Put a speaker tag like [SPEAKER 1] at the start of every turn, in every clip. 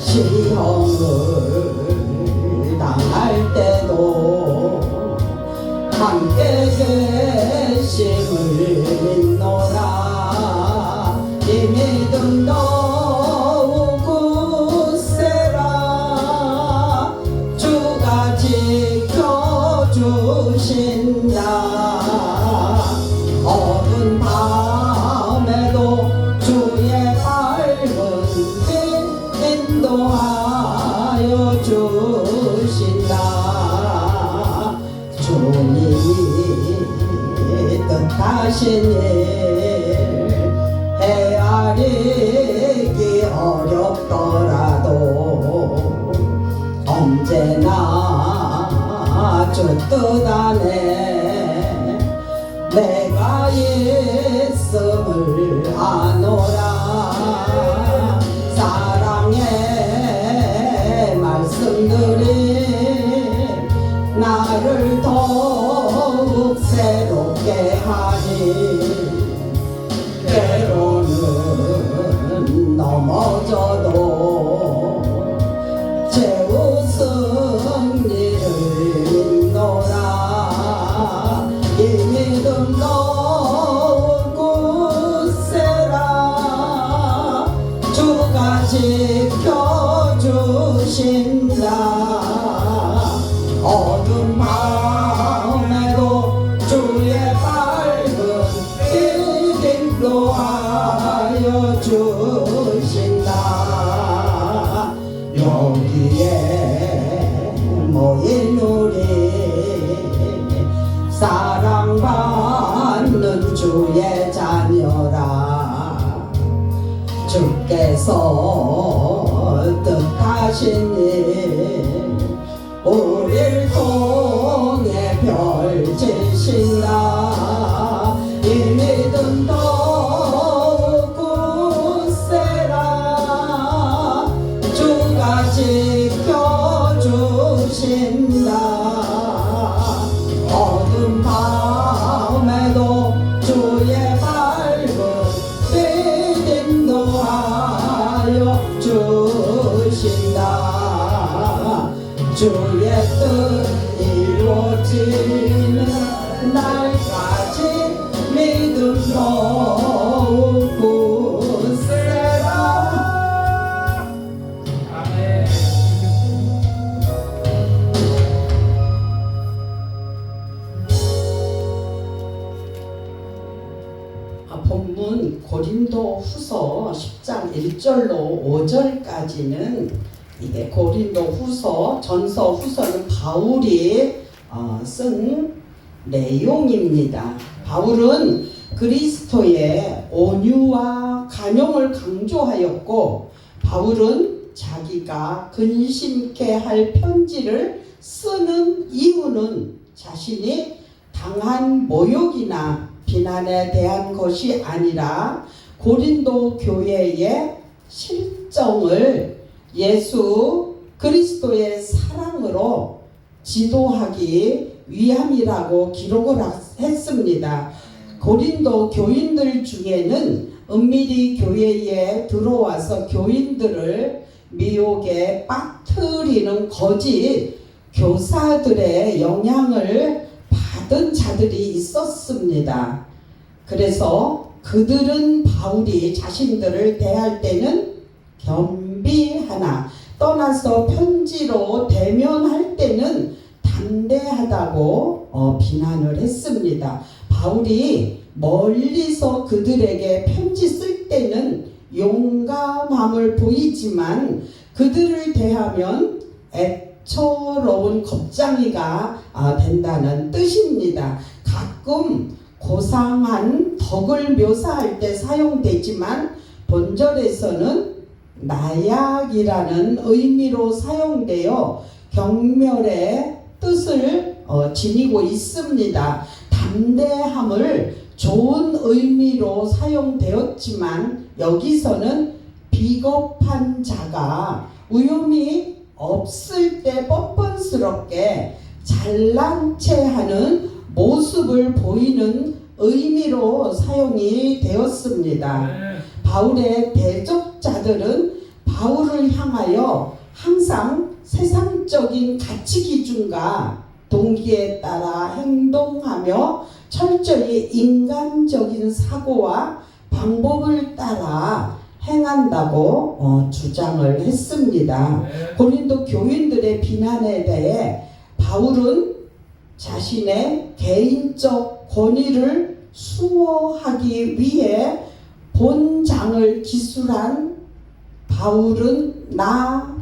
[SPEAKER 1] 시험을 당할 때도 함께 계심을 믿노라. 이 믿음 더욱 굳세라. 주가 지켜주신다. 어두운 밤에도 주의 밝은 빛 인도하여 주신다. 주님이 뜻하신 일 헤아리기 어렵더라도 언제나 주 뜻 안에 내가 있음을 아노라. 사랑의 말씀들이 나를 더욱 새롭게 하니 때로는 넘어져도 제 승리를 믿노라. 이 믿음 더욱 굳세라. 주가 지켜주신다. 어두운 밤에도 주의 밝은 빛 인도하여 주신다. 여기에 모인 우리 사랑받는 주의 자녀라. 주께서 뜻하신 일 우릴 통해 펼치신다. 이 믿음 더욱 굳세라. 주가 지켜주신다. 어두운 밤에도 주의 밝은 빛 인도하여 주신다. 주의 뜻 이루어지는 날까지 믿음 더욱 굳세라. 아멘. 본문 고린도 후서 10장 1절로 5절까지는 이게 고린도 후서, 전서 후서는 바울이 쓴 내용입니다. 바울은 그리스도의 온유와 간용을 강조하였고, 바울은 자기가 근심케 할 편지를 쓰는 이유는 자신이 당한 모욕이나 비난에 대한 것이 아니라 고린도 교회의 실정을 예수 그리스도의 사랑으로 지도하기 위함이라고 기록을 했습니다. 고린도 교인들 중에는 은밀히 교회에 들어와서 교인들을 미혹에 빠뜨리는 거짓 교사들의 영향을 받은 자들이 있었습니다. 그래서 그들은 바울이 자신들을 대할 때는 겸비하나 떠나서 편지로 대면할 때는 담대하다고 비난을 했습니다. 바울이 멀리서 그들에게 편지 쓸 때는 용감함을 보이지만 그들을 대하면 애처로운 겁쟁이가 된다는 뜻입니다. 가끔 고상한 덕을 묘사할 때 사용되지만 본절에서는 나약이라는 의미로 사용되어 경멸의 뜻을 지니고 있습니다. 담대함을 좋은 의미로 사용되었지만 여기서는 비겁한 자가 위험이 없을 때 뻔뻔스럽게 잘난 체 하는 모습을 보이는 의미로 사용이 되었습니다. 바울의 대적자들은 바울을 향하여 항상 세상적인 가치 기준과 동기에 따라 행동하며 철저히 인간적인 사고와 방법을 따라 행한다고 주장을 했습니다. 고린도 교인들의 비난에 대해 바울은 자신의 개인적 권위를 수호하기 위해 본장을 기술한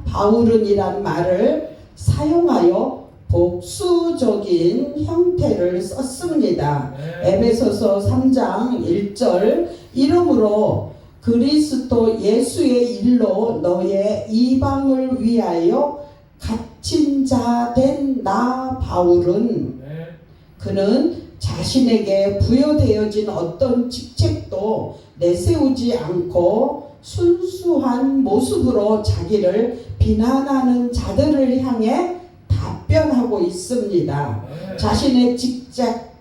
[SPEAKER 1] 바울은이란 말을 사용하여 복수적인 형태를 썼습니다. 에베소서 3장 1절 이러므로 그리스도 예수의 일로 너의 이방을 위하여 갇힌 자 된 나 바울은 그는 자신에게 부여되어진 어떤 직책도 내세우지 않고 순수한 모습으로 자기를 비난하는 자들을 향해 답변하고 있습니다. 자신의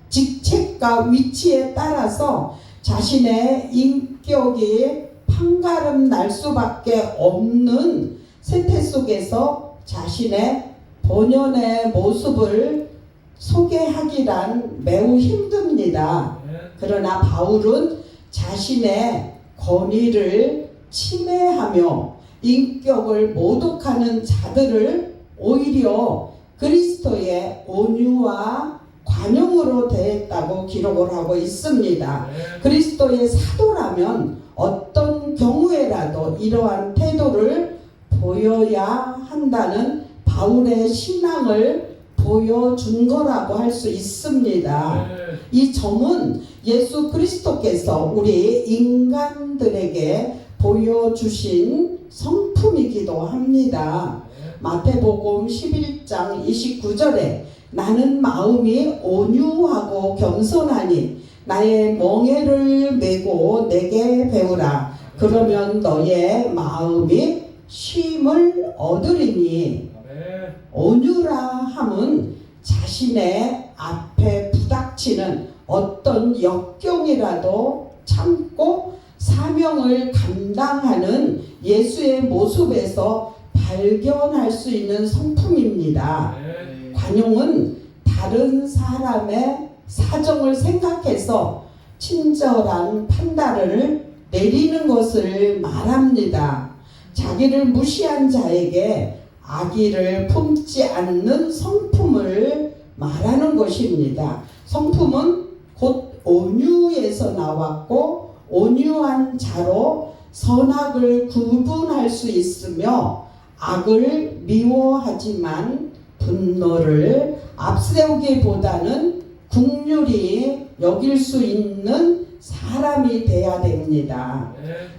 [SPEAKER 1] 직책과 위치에 따라서 자신의 인격이 판가름 날 수밖에 없는 세태 속에서 자신의 본연의 모습을 소개하기란 매우 힘듭니다. 그러나 바울은 자신의 권위를 침해하며 인격을 모독하는 자들을 오히려 그리스도의 온유와 관용으로 대했다고 기록을 하고 있습니다. 그리스도의 사도라면 어떤 경우에라도 이러한 태도를 보여야 한다는 바울의 신앙을 보여준 거라고 할 수 있습니다. 이 점은 예수 그리스도께서 우리 인간들에게 보여주신 성품이기도 합니다. 마태복음 11장 29절에 나는 마음이 온유하고 겸손하니 나의 멍에를 메고 내게 배우라. 그러면 너의 마음이 쉼을 얻으리니. 온유라 함은 자신의 앞에 부닥치는 어떤 역경이라도 참고 사명을 감당하는 예수의 모습에서 발견할 수 있는 성품입니다. 관용은 다른 사람의 사정을 생각해서 친절한 판단을 내리는 것을 말합니다. 자기를 무시한 자에게 악의를 품지 않는 성품을 말하는 것입니다. 성품은 곧 온유에서 나왔고 온유한 자로 선악을 구분할 수 있으며 악을 미워하지만 분노를 앞세우기보다는 긍휼히 여길 수 있는 사람이 되어야 됩니다.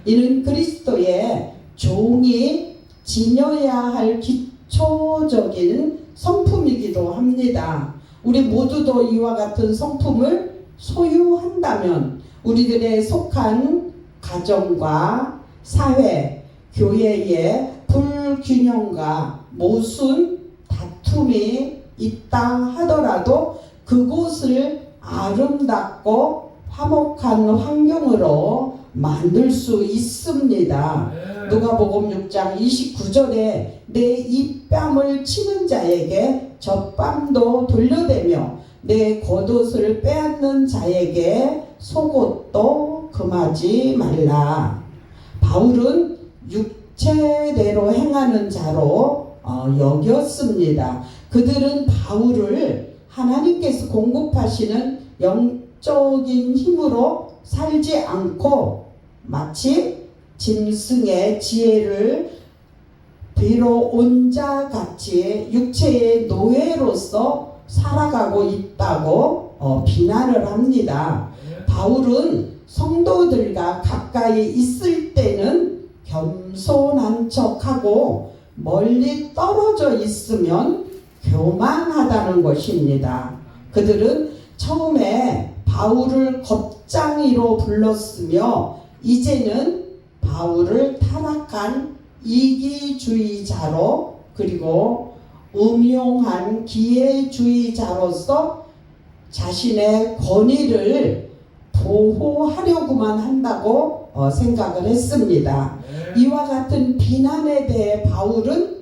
[SPEAKER 1] 이는 그리스도의 종이 지녀야 할 기초적인 성품이기도 합니다. 우리 모두도 이와 같은 성품을 소유한다면 우리들의 속한 가정과 사회, 교회의 불균형과 모순, 다툼이 있다 하더라도 그곳을 아름답고 화목한 환경으로 만들 수 있습니다. 누가복음 6장 29절에 내 입뺨을 치는 자에게 젖밤도 돌려대며 내 겉옷을 빼앗는 자에게 속옷도 금하지 말라. 바울은 육체대로 행하는 자로 여겼습니다. 그들은 바울을 하나님께서 공급하시는 영적인 힘으로 살지 않고 마치 짐승의 지혜를 빌어온 자 같이 육체의 노예로서 살아가고 있다고 비난을 합니다. 바울은 성도들과 가까이 있을 때는 겸손한 척하고 멀리 떨어져 있으면 교만하다는 것입니다. 그들은 처음에 바울을 겁장이로 불렀으며 이제는 바울을 타락한 이기주의자로 그리고 음흉한 기회주의자로서 자신의 권위를 보호하려고만 한다고 생각을 했습니다. 이와 같은 비난에 대해 바울은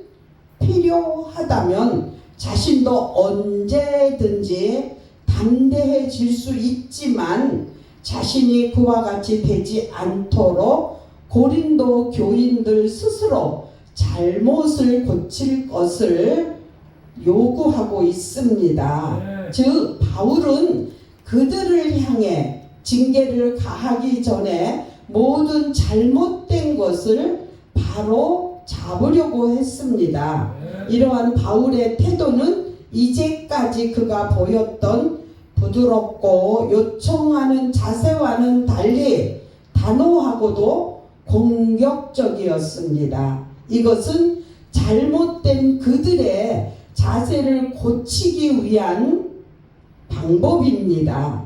[SPEAKER 1] 필요하다면 자신도 언제든지 담대해질 수 있지만 자신이 그와 같이 되지 않도록 고린도 교인들 스스로 잘못을 고칠 것을 요구하고 있습니다. 즉 바울은 그들을 향해 징계를 가하기 전에 모든 잘못된 것을 바로 잡으려고 했습니다. 이러한 바울의 태도는 이제까지 그가 보였던 부드럽고 요청하는 자세와는 달리 단호하고도 공격적이었습니다. 이것은 잘못된 그들의 자세를 고치기 위한 방법입니다.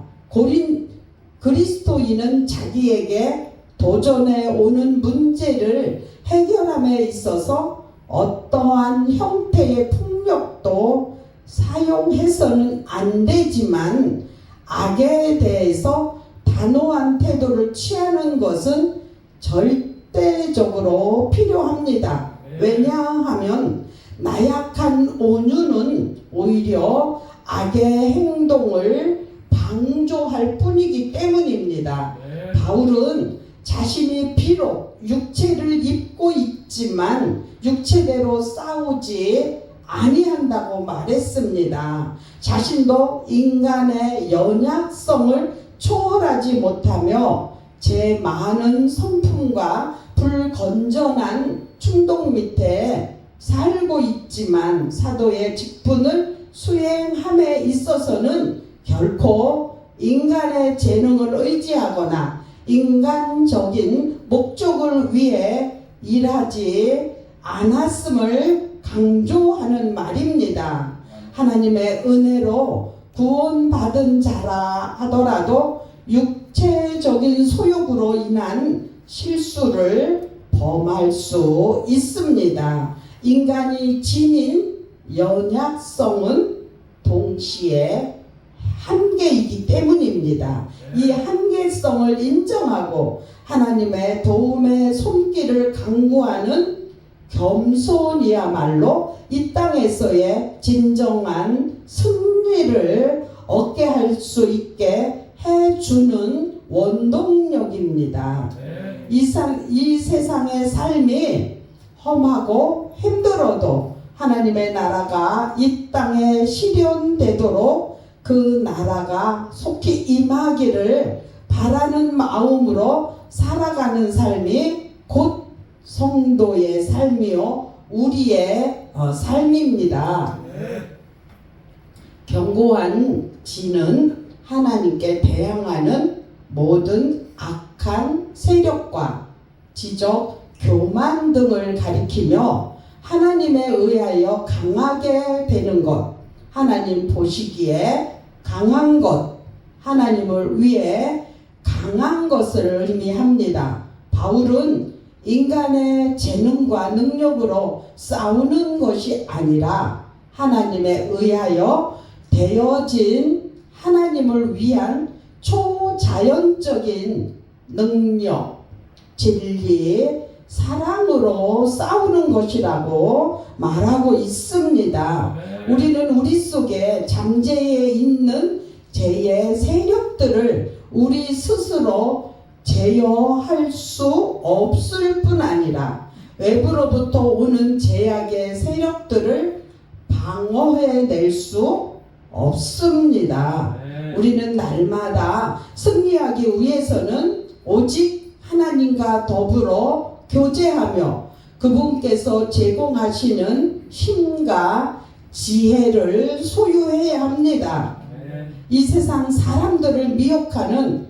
[SPEAKER 1] 그리스도인은 자기에게 도전해 오는 문제를 해결함에 있어서 어떠한 형태의 폭력도 사용해서는 안 되지만 악에 대해서 단호한 태도를 취하는 것은 절대적으로 필요합니다. 왜냐하면 나약한 온유는 오히려 악의 행동을 방조할 뿐이기 때문입니다. 바울은 자신이 비록 육체를 입고 있지만 육체대로 싸우지 아니한다고 말했습니다. 자신도 인간의 연약성을 초월하지 못하며 제 많은 성품과 불건전한 충동 밑에 살고 있지만 사도의 직분을 수행함에 있어서는 결코 인간의 재능을 의지하거나 인간적인 목적을 위해 일하지 않았음을 강조하는 말입니다. 하나님의 은혜로 구원받은 자라 하더라도 육체적인 소욕으로 인한 실수를 범할 수 있습니다. 인간이 지닌 연약성은 동시에 한계이기 때문입니다. 이 한계성을 인정하고 하나님의 도움의 손길을 강구하는 겸손이야말로 이 땅에서의 진정한 승리를 얻게 할 수 있게 해주는 원동력입니다. 이 세상의 삶이 험하고 힘들어도 하나님의 나라가 이 땅에 실현되도록 그 나라가 속히 임하기를 바라는 마음으로 살아가는 삶이 곧 성도의 삶이요 우리의 삶입니다. 견고한 진은 하나님께 대항하는 모든 악한 세력과 지적, 교만 등을 가리키며 하나님에 의하여 강하게 되는 것, 하나님 보시기에 강한 것, 하나님을 위해 강한 것을 의미합니다. 바울은 인간의 재능과 능력으로 싸우는 것이 아니라 하나님에 의하여 되어진 하나님을 위한 초자연적인 능력, 진리, 사랑으로 싸우는 것이라고 말하고 있습니다. 우리는 우리 속에 잠재해 있는 죄의 세력들을 우리 스스로 제어할 수 없을 뿐 아니라 외부로부터 오는 제약의 세력들을 방어해낼 수 없습니다. 우리는 날마다 승리하기 위해서는 오직 하나님과 더불어 교제하며 그분께서 제공하시는 힘과 지혜를 소유해야 합니다. 이 세상 사람들을 미혹하는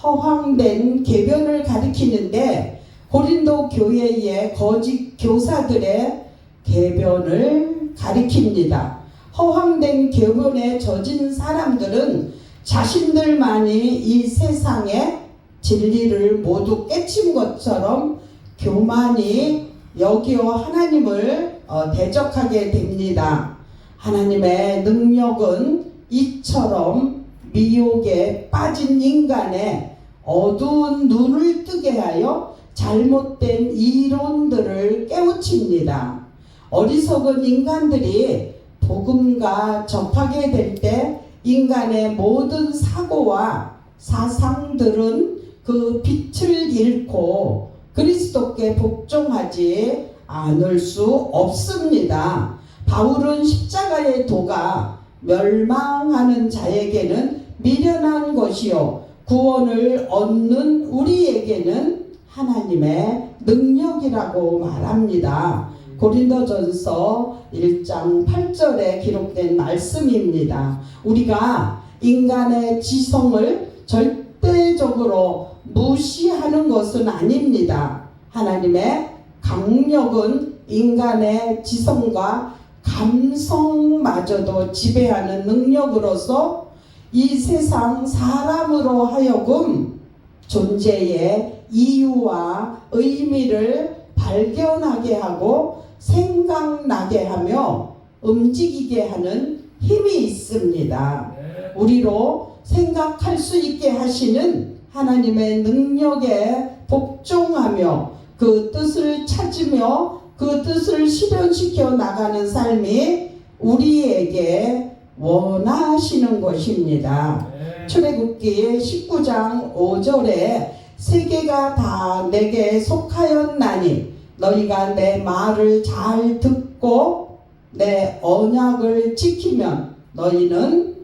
[SPEAKER 1] 허황된 계변을 가리키는데 고린도 교회의 거짓 교사들의 계변을 가리킵니다. 허황된 계변에 젖은 사람들은 자신들만이 이 세상의 진리를 모두 깨친 것처럼 교만이 여기어 하나님을 대적하게 됩니다. 하나님의 능력은 이처럼 미혹에 빠진 인간의 어두운 눈을 뜨게 하여 잘못된 이론들을 깨우칩니다. 어리석은 인간들이 복음과 접하게 될 때 인간의 모든 사고와 사상들은 그 빛을 잃고 그리스도께 복종하지 않을 수 없습니다. 바울은 십자가의 도가 멸망하는 자에게는 미련한 것이요 구원을 얻는 우리에게는 하나님의 능력이라고 말합니다. 고린도전서 1장 8절에 기록된 말씀입니다. 우리가 인간의 지성을 절대적으로 무시하는 것은 아닙니다. 하나님의 강력은 인간의 지성과 감성마저도 지배하는 능력으로서 이 세상 사람으로 하여금 존재의 이유와 의미를 발견하게 하고 생각나게 하며 움직이게 하는 힘이 있습니다. 우리로 생각할 수 있게 하시는 하나님의 능력에 복종하며 그 뜻을 찾으며 그 뜻을 실현시켜 나가는 삶이 우리에게 원하시는 것입니다. 출애굽기 19장 5절에 세계가 다 내게 속하였나니 너희가 내 말을 잘 듣고 내 언약을 지키면 너희는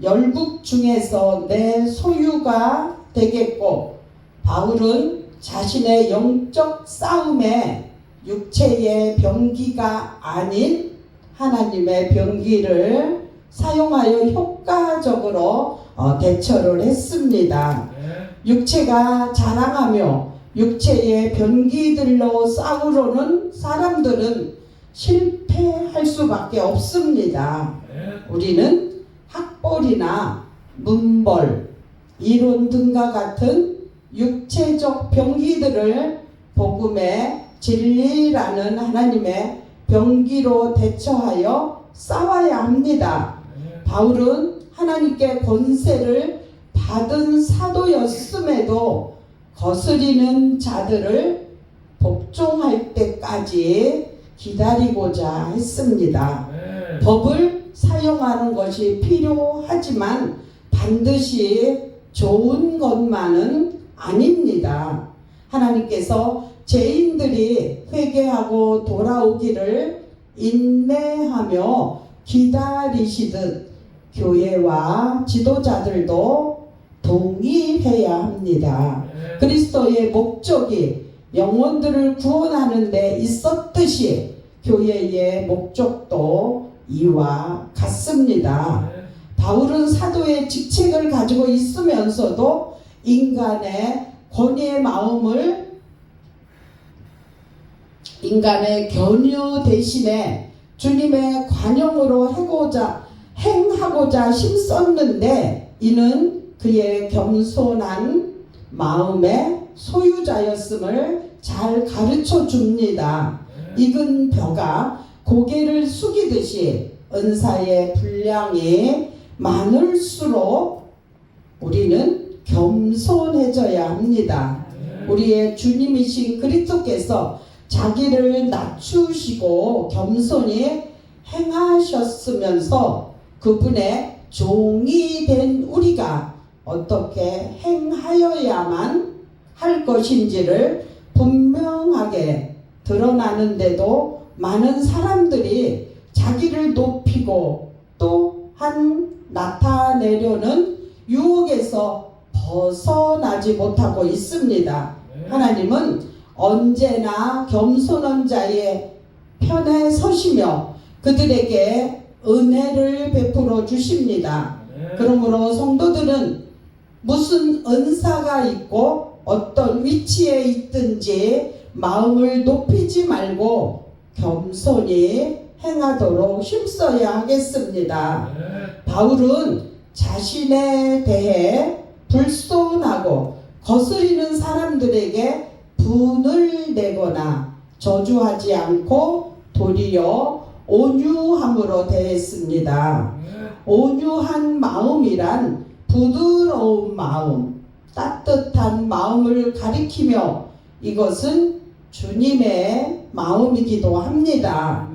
[SPEAKER 1] 열국 중에서 내 소유가 되겠고, 바울은 자신의 영적 싸움에 육체의 병기가 아닌 하나님의 병기를 사용하여 효과적으로 대처를 했습니다. 육체가 자랑하며 육체의 병기들로 싸우려는 사람들은 실패할 수밖에 없습니다. 우리는 학벌이나 문벌, 이론 등과 같은 육체적 병기들을 복음의 진리라는 하나님의 병기로 대처하여 싸워야 합니다. 바울은 하나님께 권세를 받은 사도였음에도 거스리는 자들을 복종할 때까지 기다리고자 했습니다. 법을 사용하는 것이 필요하지만 반드시 좋은 것만은 아닙니다. 하나님께서 죄인들이 회개하고 돌아오기를 인내하며 기다리시듯 교회와 지도자들도 동의해야 합니다. 그리스도의 목적이 영혼들을 구원하는 데 있었듯이 교회의 목적도 이와 같습니다. 바울은 사도의 직책을 가지고 있으면서도 인간의 권위의 마음을 인간의 견유 대신에 주님의 관용으로 행하고자 힘썼는데 이는 그의 겸손한 마음의 소유자였음을 잘 가르쳐 줍니다. 익은 벼가 고개를 숙이듯이 은사의 분량이 많을수록 우리는 겸손해져야 합니다. 우리의 주님이신 그리스도께서 자기를 낮추시고 겸손히 행하셨으면서 그분의 종이 된 우리가 어떻게 행하여야만 할 것인지를 분명하게 드러나는데도 많은 사람들이 자기를 높이고 또한 나타내려는 유혹에서 벗어나지 못하고 있습니다. 하나님은 언제나 겸손한 자의 편에 서시며 그들에게 은혜를 베풀어 주십니다. 그러므로 성도들은 무슨 은사가 있고 어떤 위치에 있든지 마음을 높이지 말고 겸손히 행하도록 힘써야 하겠습니다. 바울은 자신에 대해 불손하고 거스리는 사람들에게 분을 내거나 저주하지 않고 도리어 온유함으로 대했습니다. 온유한 마음이란 부드러운 마음, 따뜻한 마음을 가리키며 이것은 주님의 마음이기도 합니다.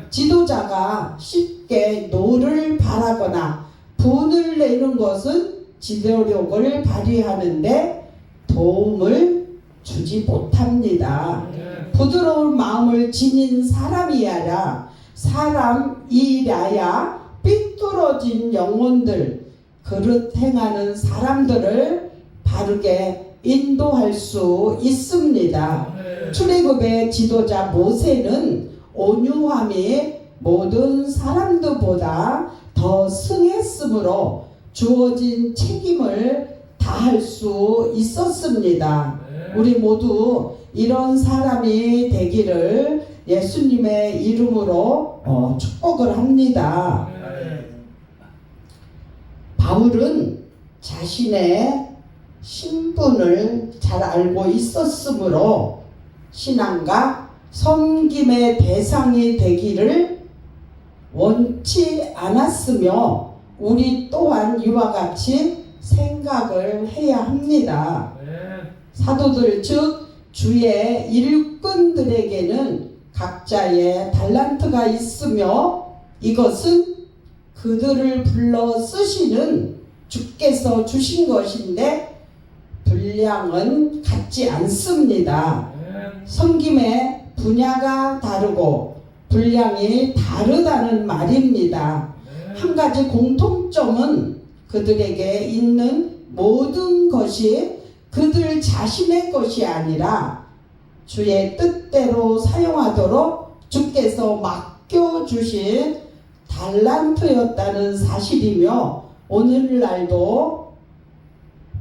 [SPEAKER 1] 지도자가 쉽게 노를 바라거나 분을 내는 것은 지도력을 발휘하는데 도움을 주지 못합니다. 부드러운 마음을 지닌 사람이야라 삐뚤어진 영혼들, 그릇 행하는 사람들을 바르게 인도할 수 있습니다. 출애굽의 지도자 모세는 온유함이 모든 사람들보다 더 승했으므로 주어진 책임을 다할 수 있었습니다. 우리 모두 이런 사람이 되기를 예수님의 이름으로 축복을 합니다. 바울은 자신의 신분을 잘 알고 있었으므로 신앙과 섬김의 대상이 되기를 원치 않았으며 우리 또한 이와 같이 생각을 해야 합니다. 사도들 즉 주의 일꾼들에게는 각자의 달란트가 있으며 이것은 그들을 불러 쓰시는 주께서 주신 것인데 분량은 같지 않습니다. 섬김의 분야가 다르고 분량이 다르다는 말입니다. 한 가지 공통점은 그들에게 있는 모든 것이 그들 자신의 것이 아니라 주의 뜻대로 사용하도록 주께서 맡겨주신 달란트였다는 사실이며 오늘날도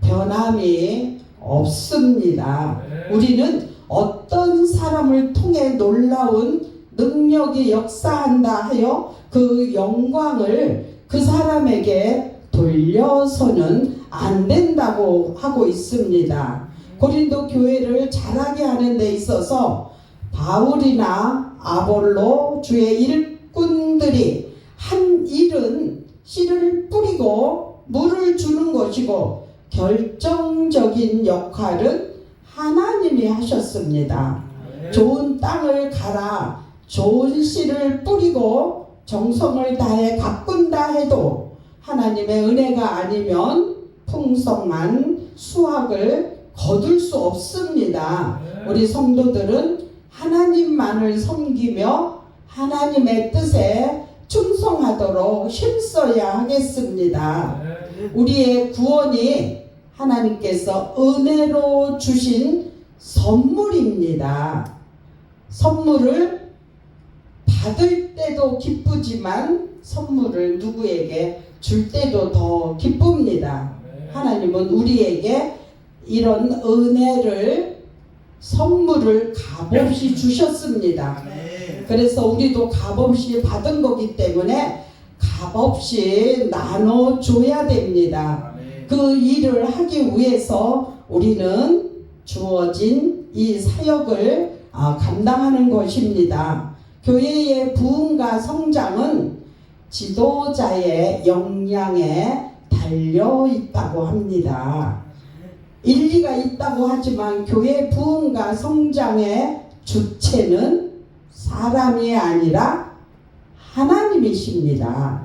[SPEAKER 1] 변함이 없습니다. 우리는 어떤 사람을 통해 놀라운 능력이 역사한다 하여 그 영광을 그 사람에게 돌려서는 안 된다고 하고 있습니다. 고린도 교회를 자라게 하는 데 있어서 바울이나 아볼로 주의 일꾼들이 한 일은 씨를 뿌리고 물을 주는 것이고 결정적인 역할은 하나님이 하셨습니다. 좋은 땅을 갈아 좋은 씨를 뿌리고 정성을 다해 가꾼다 해도 하나님의 은혜가 아니면 풍성한 수확을 거둘 수 없습니다. 우리 성도들은 하나님만을 섬기며 하나님의 뜻에 충성하도록 힘써야 하겠습니다. 우리의 구원이 하나님께서 은혜로 주신 선물입니다. 선물을 받을 때도 기쁘지만 선물을 누구에게 줄 때도 더 기쁩니다. 하나님은 우리에게 이런 은혜를 선물을 값없이 주셨습니다. 그래서 우리도 값없이 받은 거기 때문에 값없이 나눠줘야 됩니다. 그 일을 하기 위해서 우리는 주어진 이 사역을 감당하는 것입니다. 교회의 부흥과 성장은 지도자의 역량에 달려 있다고 합니다. 일리가 있다고 하지만 교회 부흥과 성장의 주체는 사람이 아니라 하나님이십니다.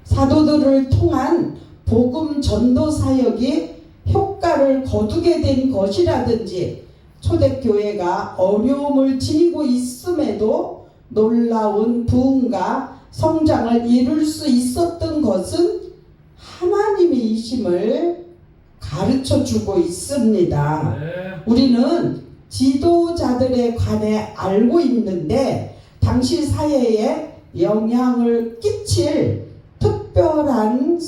[SPEAKER 1] 사도들을 통한 복음 전도 사역이 효과를 거두게 된 것이라든지 초대교회가 어려움을 지니고 있음에도 놀라운 부흥과 성장을 이룰 수 있었던 것은 하나님이심을 가르쳐 주고 있습니다. 우리는 지도자들에 관해 알고 있는데 당시 사회에 영향을 끼칠 특별한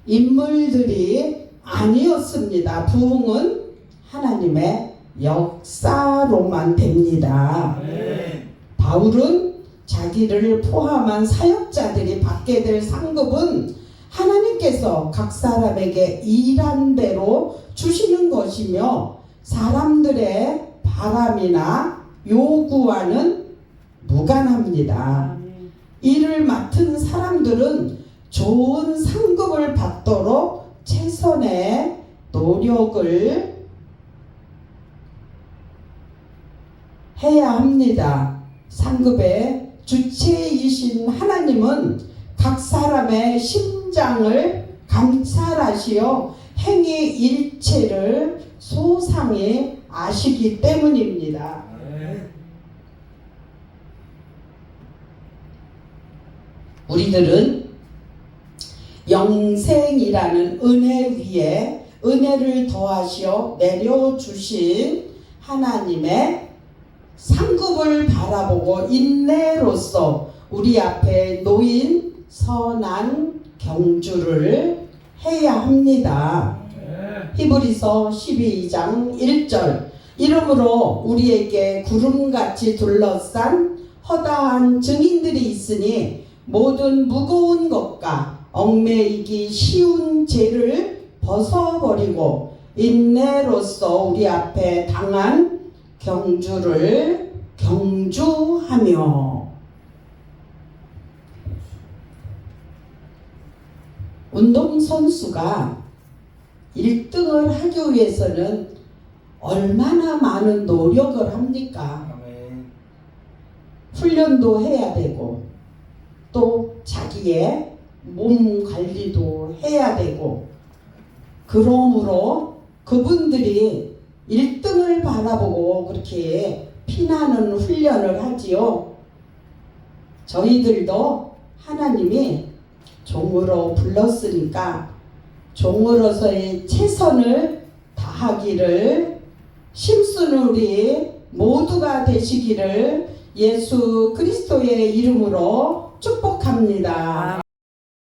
[SPEAKER 1] 인물들이 아니었습니다. 부흥은 하나님의 역사로만 됩니다. 바울은 자기를 포함한 사역자들이 받게 될 상급은 하나님께서 각 사람에게 일한 대로 주시는 것이며 사람들의 바람이나 요구와는 무관합니다. 일을 맡은 사람들은 좋은 상급을 받도록 최선의 노력을 해야 합니다. 상급의 주체이신 하나님은 각 사람의 심장을 감찰하시어 행위 일체를 소상히 아시기 때문입니다. 우리들은 영생이라는 은혜 위에 은혜를 더하시어 내려주신 하나님의 상급을 바라보고 인내로서 우리 앞에 놓인 선한 경주를 해야 합니다. 히브리서 12장 1절 이러므로 우리에게 구름같이 둘러싼 허다한 증인들이 있으니 모든 무거운 것과 얽매이기 쉬운 죄를 벗어버리고 인내로서 우리 앞에 당한 경주를 경주하며. 운동선수가 1등을 하기 위해서는 얼마나 많은 노력을 합니까? 훈련도 해야 되고 또 자기의 몸 관리도 해야 되고, 그러므로 그분들이 1등을 바라보고 그렇게 피나는 훈련을 하지요. 저희들도 하나님이 종으로 불렀으니까 종으로서의 최선을 다하기를, 힘쓰는 우리 모두가 되시기를 예수 그리스도의 이름으로 축복합니다.